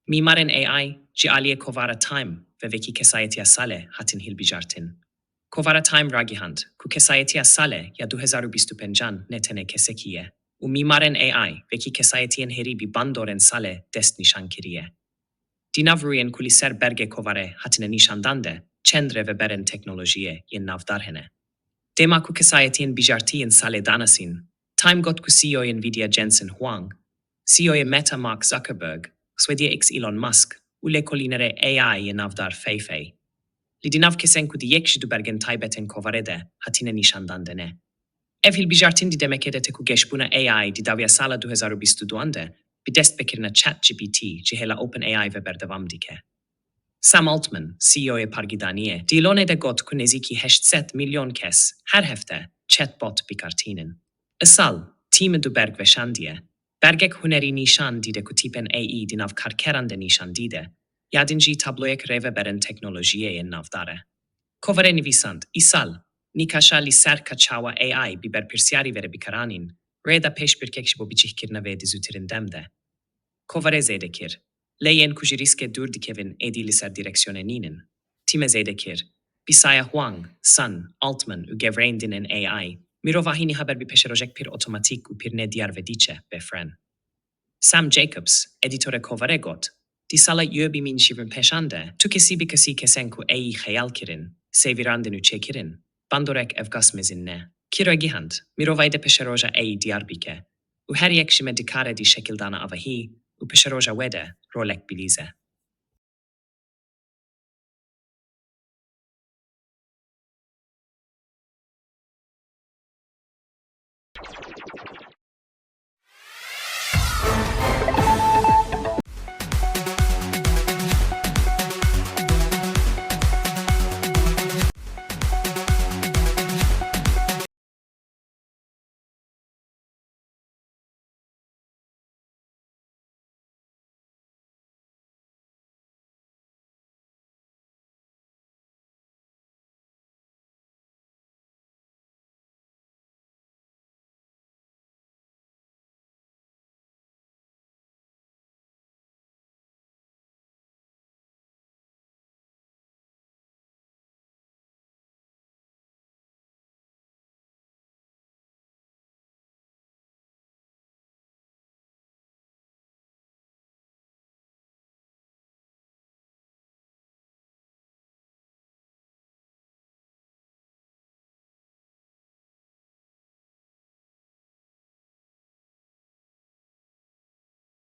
Mîmarên AI ji aliyê Kovara Time ve wekî Kesayetiya Salê hatin hilbijartin. Kovara Time ragihand ku Kesayetiya Salê ya 2025 netene kesekiye û Mîmarên AI wekî kesayetiyên herî bi bandorên Salê dest nîşan kiriye. Di nav rûyên ku li ser bergê Kovarê hatine nîşandan de çend rêveberên teknolojiyê yên navdar hene. Dema ku kesayetiyên bijartiyên Salê danasîn, Time got ku CEOyên vîdyo Jensen Huang, CEOyê Meta Mark Zuckerberg, Swediye X Elon Musk û lêkolînerê AI yên navdar Fey. Li di nav kesên ku di yek ji du bergên taybetên Kovarê de hatine nîşandan de ne. Ev hilbijartin di demeke de te ku geşbûna AI di daviya sala 2022 de bi dest vekirina ChatGPT ji hêla OpenAI ve berdevam dike. Sam Altman, CEOyê Pargidaniyê, di îlonê de got ku nêzîkî 800 milyon kes her hefte chatbot bikartînin. Isal, tîmê du berg weşandiye, bergek hunerî nîşan dide ku tîpên AI di nav karkeran de nîşan dide, yadin jî tabloyek rêveberên teknolojiyê yên navdar e. Kovarê nivîsand, îsal, nîkaşa li ser kaçawa AI bi berpirsyarî vere bikaranîn, rêda pêşbirkek ji bo biçîhkirina vê dizûtirin dem de. Kovarê zêde kir, leyên ku ji rîskê dûr dikevin êdî li ser direksyonê nînin. Tîme zêde kir, bisaya Huang, Sun, Altman û gevreyên dinên AI, mirovahî nihaber bi peşerojek pir otomatik û pir nediyar ve diçe befren. Sam Jacobs, editore Kovarê got, di sala yöbi min şivrin peşande, tu kesî bi kesî kesen ku AI xeyal kirin, sêvîrandin û çêkirin, bandorek evgas mezin ne. Kiragihand, mirovayê de peşeroja AI diyar bike, û her yek ji me dikare di şekildana avahî û peşeroja we de rolek BiLezê.